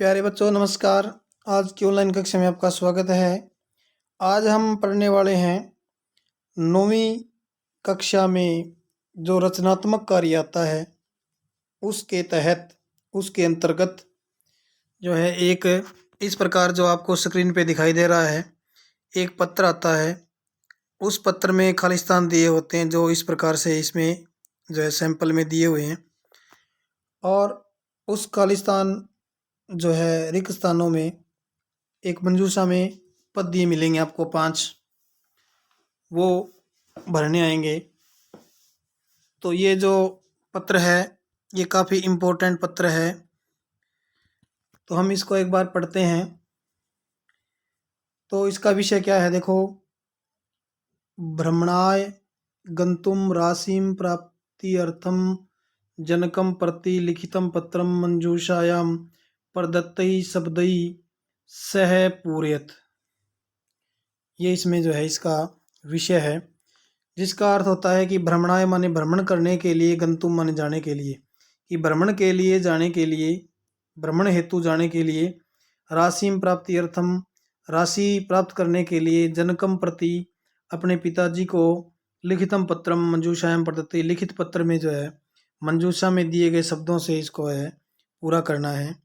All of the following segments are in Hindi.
प्यारे बच्चों नमस्कार। आज की ऑनलाइन कक्षा में आपका स्वागत है। आज हम पढ़ने वाले हैं 9वीं कक्षा में जो रचनात्मक कार्य आता है उसके तहत उसके अंतर्गत जो है एक इस प्रकार जो आपको स्क्रीन पे दिखाई दे रहा है एक पत्र आता है। उस पत्र में खालिस्तान दिए होते हैं जो इस प्रकार से इसमें जो है सैंपल में दिए हुए हैं और उस खालिस्तान जो है रिक्त स्थानों में एक मंजूषा में पद दिए मिलेंगे आपको 5 वो भरने आएंगे। तो ये जो पत्र है ये काफ़ी इम्पोर्टेंट पत्र है, तो हम इसको एक बार पढ़ते हैं। तो इसका विषय क्या है देखो, भ्रमणाय गंतुम राशिम प्राप्ति अर्थम जनकम प्रति लिखितम पत्रम मंजूषायां प्रदत्तै शब्दै सह पूरयत। ये इसमें जो है इसका विषय है, जिसका अर्थ होता है कि भ्रमणाय माने भ्रमण करने के लिए, गंतुम माने जाने के लिए, कि भ्रमण के लिए जाने के लिए, भ्रमण हेतु जाने के लिए, राशिम प्राप्ति अर्थम राशि प्राप्त करने के लिए, जनकम प्रति अपने पिताजी को, लिखितम पत्रम मंजूषायाम प्रदत्ते लिखित पत्र में जो है मंजूषा में दिए गए शब्दों से इसको है पूरा करना है।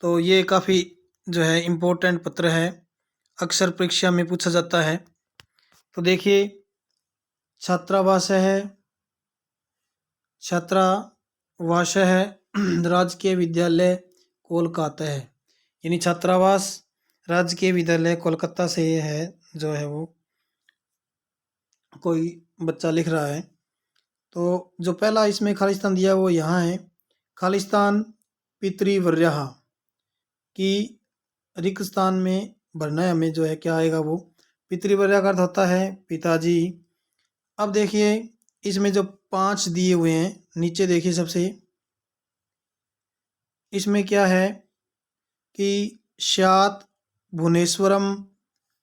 तो ये काफ़ी जो है इम्पोर्टेंट पत्र है, अक्सर परीक्षा में पूछा जाता है। तो देखिए, छात्रावास है, छात्रावास है राजकीय विद्यालय कोलकाता है, यानी छात्रावास राजकीय विद्यालय कोलकाता से ये है जो है वो कोई बच्चा लिख रहा है। तो जो पहला इसमें खालिस्तान दिया वो यहाँ है, खालिस्तान पितृवर्यः की रिक्त स्थान में भरना है हमें, जो है क्या आएगा वो पितृवर्य का अर्थ होता है पिताजी। अब देखिए इसमें जो 5 दिए हुए हैं नीचे देखिए, सबसे इसमें क्या है कि स्यात् भुवनेश्वरम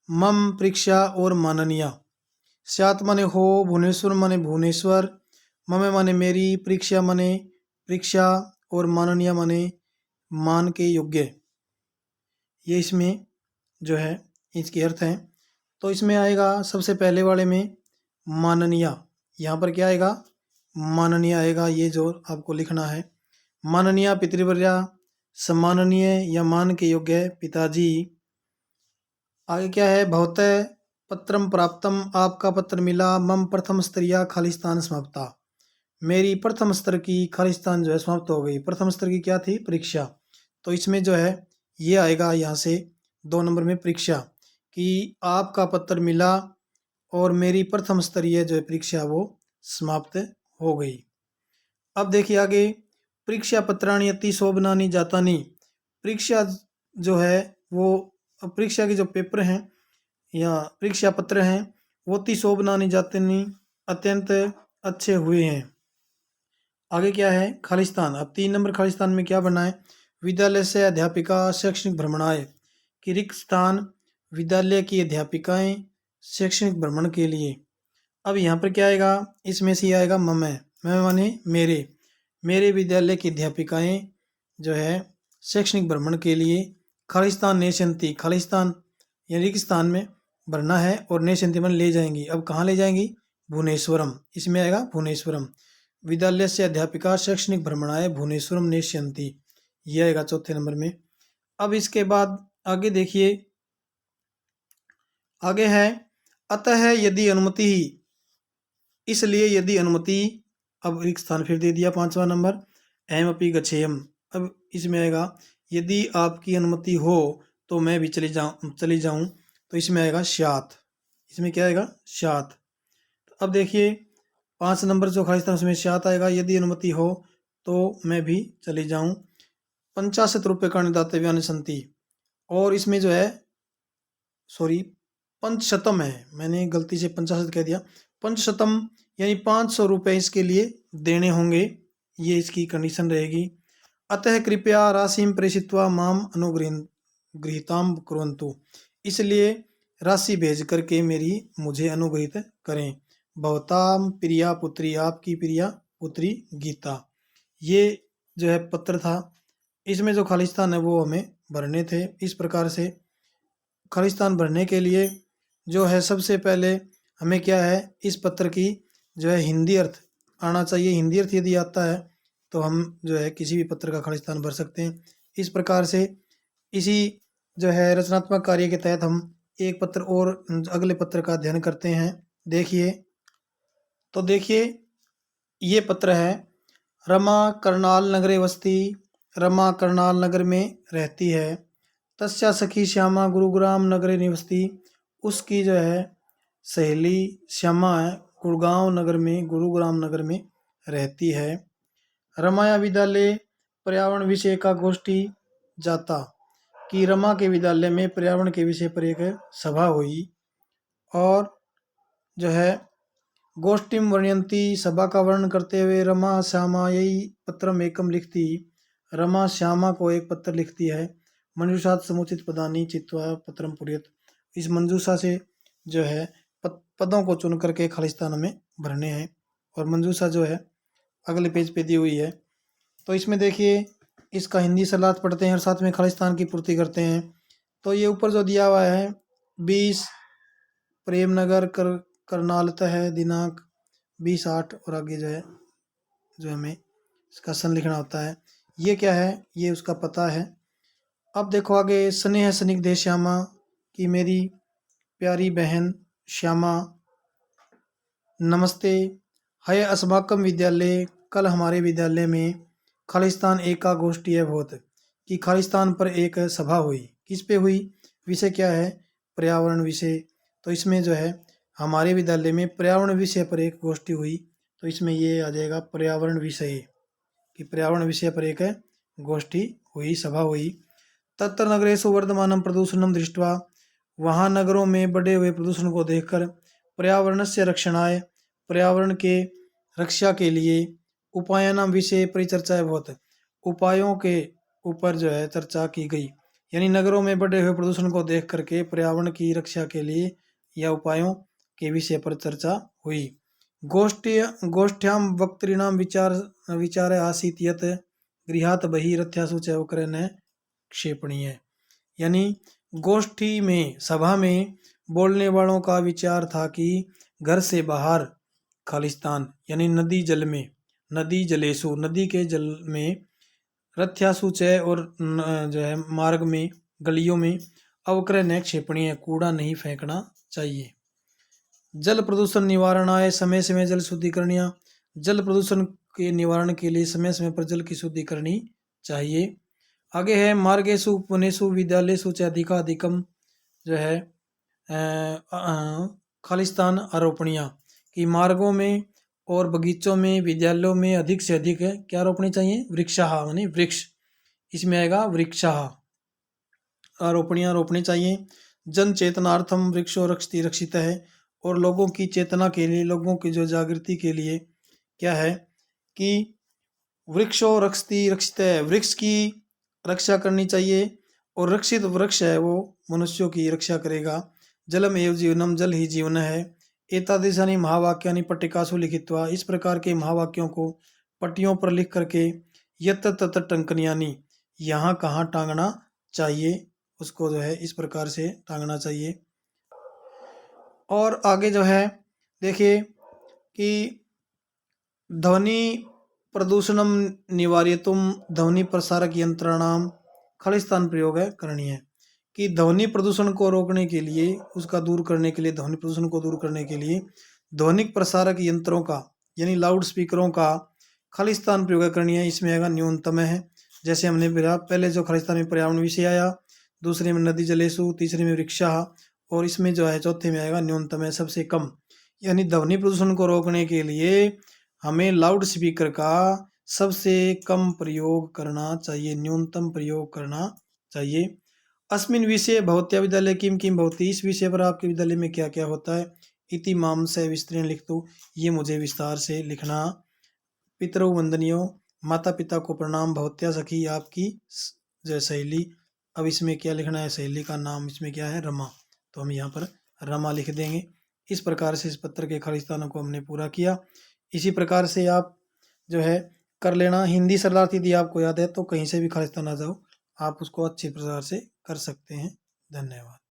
मम परीक्षा और माननीय। स्यात् माने हो, भुवनेश्वर माने भुवनेश्वर, मम माने मेरी, परीक्षा माने परीक्षा और माननीय माने मान के योग्य। ये इसमें जो है इसके अर्थ हैं। तो इसमें आएगा सबसे पहले वाले में माननीय, यहाँ पर क्या आएगा माननीय आएगा, ये जो आपको लिखना है माननीय पितृवर्या, सम्माननीय या मान के योग्य पिताजी। आगे क्या है, भवतः पत्रम प्राप्तम आपका पत्र मिला, मम प्रथम स्तरीय खालिस्तान समाप्ता, मेरी प्रथम स्तर की खालिस्तान जो है समाप्त हो गई। प्रथम स्तर की क्या थी, परीक्षा। तो इसमें जो है ये आएगा यहाँ से 2 नंबर में परीक्षा, कि आपका पत्र मिला और मेरी प्रथम स्तरीय जो है परीक्षा वो समाप्त हो गई। अब देखिए आगे, परीक्षा पत्राणी अति शोभनानी जातानी, परीक्षा जो है वो परीक्षा के जो पेपर हैं या परीक्षा पत्र हैं वो अति शोभनानी जातानी अत्यंत अच्छे हुए हैं। आगे क्या है, खालिस्तान। अब 3 नंबर खालिस्तान में क्या बना है, विद्यालय से अध्यापिका शैक्षणिक भ्रमणाय, कि रिक्त स्थान विद्यालय की अध्यापिकाएं शैक्षणिक भ्रमण के लिए। अब यहाँ पर क्या आएगा, इसमें से आएगा मम माने मेरे, मेरे विद्यालय की अध्यापिकाएं जो है शैक्षणिक भ्रमण के लिए खालिस्तान नेशंती, खालिस्तान यानी रिक्त स्थान में भरना है और नेशंती मन ले जाएंगी। अब कहाँ ले जाएंगी, भुवनेश्वरम, इसमें आएगा भुवनेश्वरम, विद्यालय से अध्यापिका शैक्षणिक भ्रमणाय भुवनेश्वरम नेष्यन्ति, यह आएगा चौथे नंबर में। अब इसके बाद आगे देखिए, आगे है अतः यदि अनुमति ही, इसलिए यदि अनुमति। अब रिक्त स्थान फिर दे दिया 5वां नंबर, अहम अपि गच्छेयम। अब इसमें आएगा यदि आपकी अनुमति हो तो मैं भी चली जाऊं, तो इसमें आएगा स्यात्, इसमें क्या आएगा स्यात्। अब देखिए 5 नंबर जो खालिस्तान उसमें स्यात् आएगा, यदि अनुमति हो तो मैं भी चली जाऊं। 50 रुपये का दातव्यानि संति, और इसमें जो है सॉरी पंचशतम है, मैंने गलती से 50 कह दिया, पंचशतम यानी 500 रुपये इसके लिए देने होंगे, ये इसकी कंडीशन रहेगी। अतः कृपया राशिम प्रेषित्वा माम अनुगृहीताम कुर्वन्तु, इसलिए राशि भेज करके मुझे अनुग्रहित करें। भवताम प्रिया पुत्री, आपकी प्रिया पुत्री गीता। ये जो है पत्र था इसमें जो खालिस्तान है वो हमें भरने थे। इस प्रकार से खालिस्तान भरने के लिए जो है सबसे पहले हमें क्या है, इस पत्र की जो है हिंदी अर्थ आना चाहिए। हिंदी अर्थ यदि आता है तो हम जो है किसी भी पत्र का खालिस्तान भर सकते हैं। इस प्रकार से इसी जो है रचनात्मक कार्य के तहत हम एक पत्र और अगले पत्र का अध्ययन करते हैं। देखिए, तो देखिए ये पत्र है, रमा करनाल नगरे वसती। रमा करनाल नगर में रहती है। तस्या सखी श्यामा गुरुग्राम नगरे निवसती। उसकी जो है सहेली श्यामा है, गुरुग्राम नगर में रहती है। रमाया विद्यालय पर्यावरण विषय का गोष्ठी जाता, कि रमा के विद्यालय में पर्यावरण के विषय पर एक सभा हुई। और जो है गोष्ठीम वर्णयंती, सभा का वर्णन करते हुए रमा श्यामा यही पत्रम एकम लिखती। रमा श्यामा को एक पत्र लिखती है। मंजूषात समुचित पदानी चित्वा पत्रम पुरियत। इस मंजूषा से जो है पदों को चुन करके खालिस्तान में भरने हैं। और मंजूषा जो है अगले पेज पे दी हुई है। तो इसमें देखिए इसका हिंदी सलाह पढ़ते हैं और साथ में खालिस्तान की पूर्ति करते हैं। तो ये ऊपर जो दिया हुआ है 20 प्रेमनगर करनालता है, दिनांक 20/8 और आगे जो हमें इसका सन लिखना होता है। ये क्या है, ये उसका पता है। अब देखो आगे, स्नेह स्निग्धे श्यामा, कि मेरी प्यारी बहन श्यामा, नमस्ते। है अस्माकम विद्यालय, कल हमारे विद्यालय में खालिस्तान एकागोष्ठी है बहुत, कि खालिस्तान पर एक सभा हुई। किस पे हुई, विषय क्या है, पर्यावरण विषय। तो इसमें जो है हमारे विद्यालय में पर्यावरण विषय पर एक गोष्ठी हुई। तो इसमें ये आ जाएगा पर्यावरण विषय, कि पर्यावरण विषय पर एक गोष्ठी हुई, सभा हुई। तत्र नगरेषु वर्धमानं प्रदूषणं दृष्ट्वा, वहाँ नगरों में बढ़े हुए प्रदूषण को देखकर पर्यावरणस्य रक्षणाय, पर्यावरण के रक्षा के लिए उपायानां विषय परिचर्चा बहुत, उपायों के ऊपर जो है चर्चा की गई। यानी नगरों में बढ़े हुए प्रदूषण को देख करके पर्यावरण की रक्षा के लिए या उपायों के विषय पर चर्चा हुई। गोष्ठ्यां वक्तॄणां विचार आसीत् यत् गृहात् बहिरथ्यासु च उपकरण क्षेपणीय। यानी गोष्ठी में, सभा में बोलने वालों का विचार था कि घर से बाहर खालिस्तान यानी नदी जल में, नदी जलेसु, नदी के जल में, रथ्यासु च और जो है मार्ग में, गलियों में, अवक्रय क्षेपणीय, कूड़ा नहीं फेंकना चाहिए। जल प्रदूषण निवारणाय समय समय जल शुद्धिकरणीय, जल प्रदूषण के निवारण के लिए समय समय पर जल की शुद्धि करनी चाहिए। आगे है मार्गेषु वनेषु विद्यालयेषु च अधिकाधिकम, जो है खालिस्तान आरोपणीय, कि मार्गों में और बगीचों में, विद्यालयों में अधिक से अधिक क्या रोपनी चाहिए, वृक्षाः यानी वृक्ष, इसमें आएगा वृक्षाः, आरोपणियाँ रोपनी चाहिए। जन चेतनार्थम वृक्षो रक्षति रक्षित है, और लोगों की चेतना के लिए, लोगों की जो जागृति के लिए क्या है कि वृक्षो रक्षति रक्षित है, वृक्ष की रक्षा करनी चाहिए। और रक्षित वृक्ष है वो मनुष्यों की रक्षा करेगा। जलम एव जीवनम, जल ही जीवन है। एतादृशानि महावाक्यानि पट्टिकासु लिखित्वा, इस प्रकार के महावाक्यों को पट्टियों पर लिख करके यत्र तत्र टंकनियानि, यहाँ कहाँ टांगना चाहिए, उसको जो है इस प्रकार से टांगना चाहिए। और आगे जो है देखिए कि ध्वनि प्रदूषणम निवार्यतुम ध्वनि प्रसारक यंत्रणां खालिस्तान प्रयोग करनी है, कि ध्वनि प्रदूषण को रोकने के लिए, उसका दूर करने के लिए, ध्वनि प्रदूषण को दूर करने के लिए ध्वनिक प्रसारक यंत्रों का यानी लाउड स्पीकरों का खालिस्तान प्रयोग करनी है। इसमें आएगा न्यूनतम है। जैसे हमने पहले जो खालिस्तान में पर्यावरण विषय आया, दूसरे में नदी जलेसु, तीसरे में वृक्षा, और इसमें जो है चौथे में आएगा न्यूनतम है, सबसे कम। यानी ध्वनि प्रदूषण को रोकने के लिए हमें लाउड स्पीकर का सबसे कम प्रयोग करना चाहिए, न्यूनतम प्रयोग करना चाहिए। अस्मिन विषय भवत्या विद्यालय किम किम भवति, इस विषय पर आपके विद्यालय में क्या क्या होता है। इति माम से विस्तृण लिख दो, ये मुझे विस्तार से लिखना। पितरौ वंदनीयो, माता पिता को प्रणाम। भवत्या सखी, आपकी जो सहेली। अब इसमें क्या लिखना है, सहेली का नाम इसमें क्या है, रमा, तो हम यहाँ पर रमा लिख देंगे। इस प्रकार से इस पत्र के खालिस्तानों को हमने पूरा किया। इसी प्रकार से आप जो है कर लेना। हिंदी शरणार्थी यदि आपको याद है तो कहीं से भी खालिस्तान आ जाओ, आप उसको अच्छे प्रकार से कर सकते हैं। धन्यवाद।